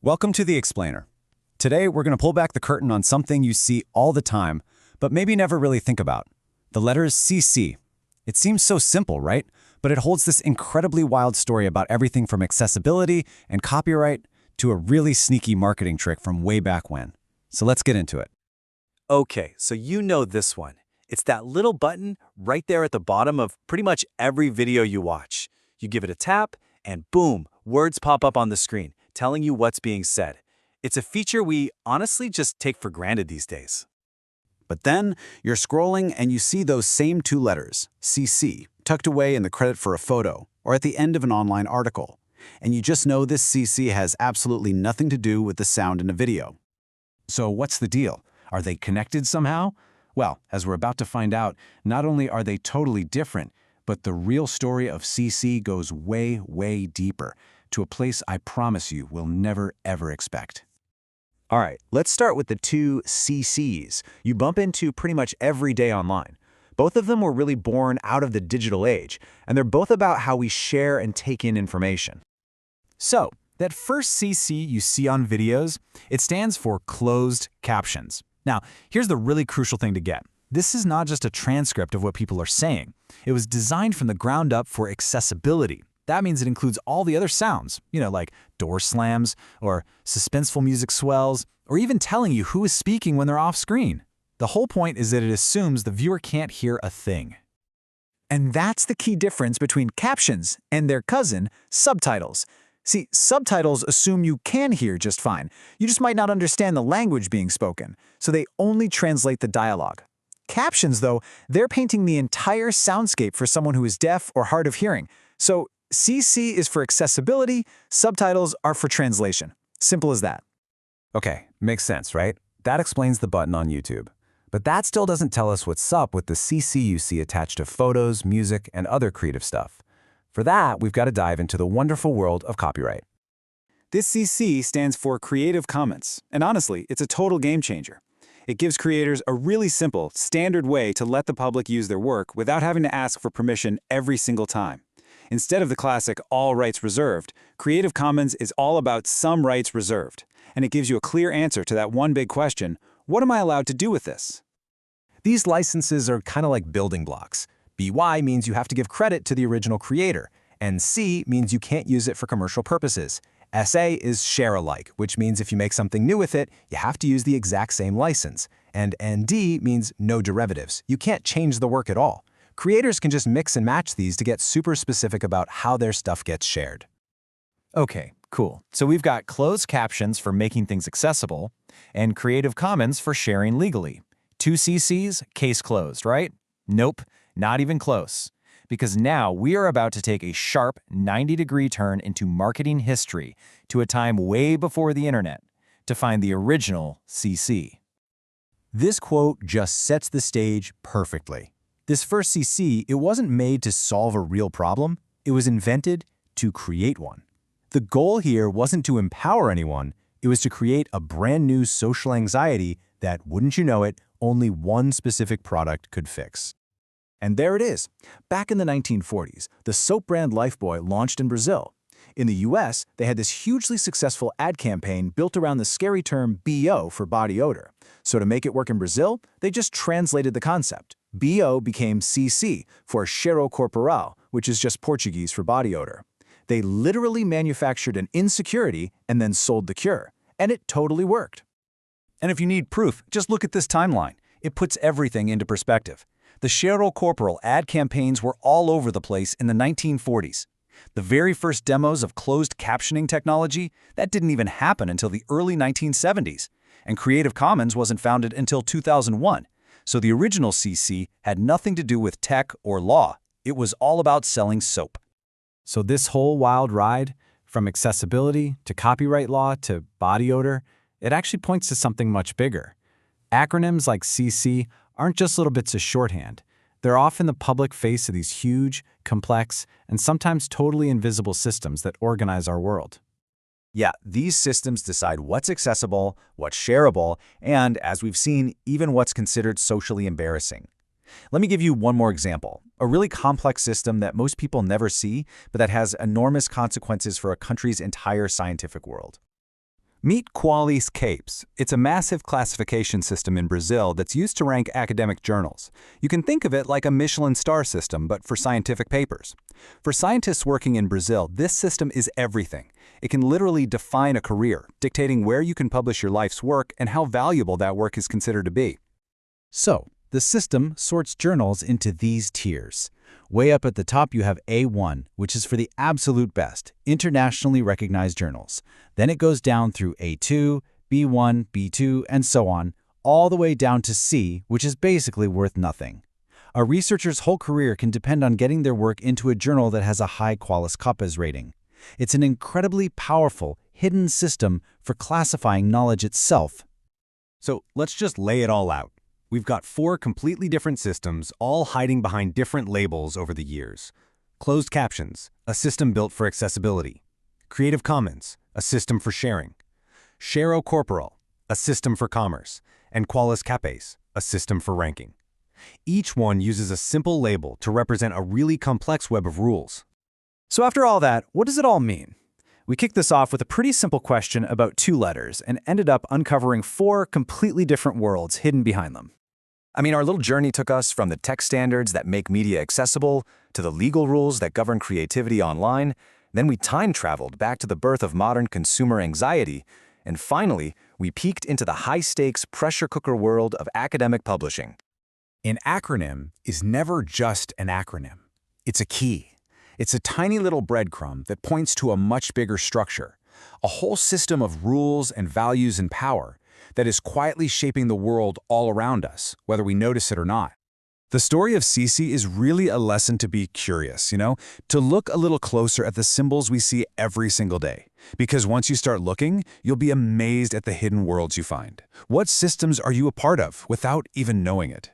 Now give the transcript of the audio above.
Welcome to The Explainer. Today, we're going to pull back the curtain on something you see all the time, but maybe never really think about. The letters CC. It seems so simple, right? But it holds this incredibly wild story about everything from accessibility and copyright to a really sneaky marketing trick from way back when. So let's get into it. Okay, so you know this one. It's that little button right there at the bottom of pretty much every video you watch. You give it a tap, and boom, words pop up on the screen, telling you what's being said. It's a feature we honestly just take for granted these days. But then, you're scrolling and you see those same two letters, CC, tucked away in the credit for a photo or at the end of an online article. And you just know this CC has absolutely nothing to do with the sound in a video. So what's the deal? Are they connected somehow? Well, as we're about to find out, not only are they totally different, but the real story of CC goes way, way deeper, to a place I promise you will never, ever expect. All right, let's start with the two CCs you bump into pretty much every day online. Both of them were really born out of the digital age, and they're both about how we share and take in information. So, that first CC you see on videos, it stands for closed captions. Now, here's the really crucial thing to get. This is not just a transcript of what people are saying. It was designed from the ground up for accessibility. That means it includes all the other sounds, like door slams, or suspenseful music swells, or even telling you who is speaking when they're off screen. The whole point is that it assumes the viewer can't hear a thing. And that's the key difference between captions and their cousin, subtitles. See, subtitles assume you can hear just fine. You just might not understand the language being spoken, so they only translate the dialogue. Captions, though, they're painting the entire soundscape for someone who is deaf or hard of hearing. So CC is for accessibility, subtitles are for translation. Simple as that. Okay, makes sense, right? That explains the button on YouTube. But that still doesn't tell us what's up with the CC you see attached to photos, music, and other creative stuff. For that, we've got to dive into the wonderful world of copyright. This CC stands for Creative Commons, and honestly, it's a total game changer. It gives creators a really simple, standard way to let the public use their work without having to ask for permission every single time. Instead of the classic all rights reserved, Creative Commons is all about some rights reserved, and it gives you a clear answer to that one big question: what am I allowed to do with this? These licenses are kind of like building blocks. BY means you have to give credit to the original creator, and C means you can't use it for commercial purposes. SA is share alike, which means if you make something new with it, you have to use the exact same license. And ND means no derivatives. You can't change the work at all. Creators can just mix and match these to get super specific about how their stuff gets shared. Okay, cool. So we've got closed captions for making things accessible, and Creative Commons for sharing legally. 2 CCs, case closed, right? Nope, not even close. Because now we are about to take a sharp 90-degree turn into marketing history to a time way before the internet to find the original CC. This quote just sets the stage perfectly. This first CC, it wasn't made to solve a real problem. It was invented to create one. The goal here wasn't to empower anyone. It was to create a brand new social anxiety that, wouldn't you know it, only one specific product could fix. And there it is. Back in the 1940s, the soap brand Lifebuoy launched in Brazil. In the US, they had this hugely successful ad campaign built around the scary term BO for body odor. So to make it work in Brazil, they just translated the concept. BO became CC for cheiro corporal, which is just Portuguese for body odor. They literally manufactured an insecurity and then sold the cure. And it totally worked. And if you need proof, just look at this timeline. It puts everything into perspective. The cheiro corporal ad campaigns were all over the place in the 1940s. The very first demos of closed captioning technology, that didn't even happen until the early 1970s. And Creative Commons wasn't founded until 2001. So the original CC had nothing to do with tech or law. It was all about selling soap. So this whole wild ride, from accessibility to copyright law to body odor, it actually points to something much bigger. Acronyms like CC aren't just little bits of shorthand. They're often the public face of these huge, complex, and sometimes totally invisible systems that organize our world. Yeah, these systems decide what's accessible, what's shareable, and, as we've seen, even what's considered socially embarrassing. Let me give you one more example, a really complex system that most people never see, but that has enormous consequences for a country's entire scientific world. Meet Qualis Capes. It's a massive classification system in Brazil that's used to rank academic journals. You can think of it like a Michelin star system, but for scientific papers. For scientists working in Brazil, this system is everything. It can literally define a career, dictating where you can publish your life's work and how valuable that work is considered to be. So, the system sorts journals into these tiers. Way up at the top you have A1, which is for the absolute best, internationally recognized journals. Then it goes down through A2, B1, B2, and so on, all the way down to C, which is basically worth nothing. A researcher's whole career can depend on getting their work into a journal that has a high Qualis Capes rating. It's an incredibly powerful, hidden system for classifying knowledge itself. So let's just lay it all out. We've got 4 completely different systems, all hiding behind different labels over the years. Closed captions, a system built for accessibility. Creative Commons, a system for sharing. Share Corporal, a system for commerce. And Qualis Capes, a system for ranking. Each one uses a simple label to represent a really complex web of rules. So after all that, what does it all mean? We kicked this off with a pretty simple question about 2 letters and ended up uncovering 4 completely different worlds hidden behind them. I mean, our little journey took us from the tech standards that make media accessible to the legal rules that govern creativity online. Then we time traveled back to the birth of modern consumer anxiety. And finally, we peeked into the high-stakes pressure cooker world of academic publishing. An acronym is never just an acronym. It's a key. It's a tiny little breadcrumb that points to a much bigger structure, a whole system of rules and values and power that is quietly shaping the world all around us, whether we notice it or not. The story of CC is really a lesson to be curious, to look a little closer at the symbols we see every single day. Because once you start looking, you'll be amazed at the hidden worlds you find. What systems are you a part of without even knowing it?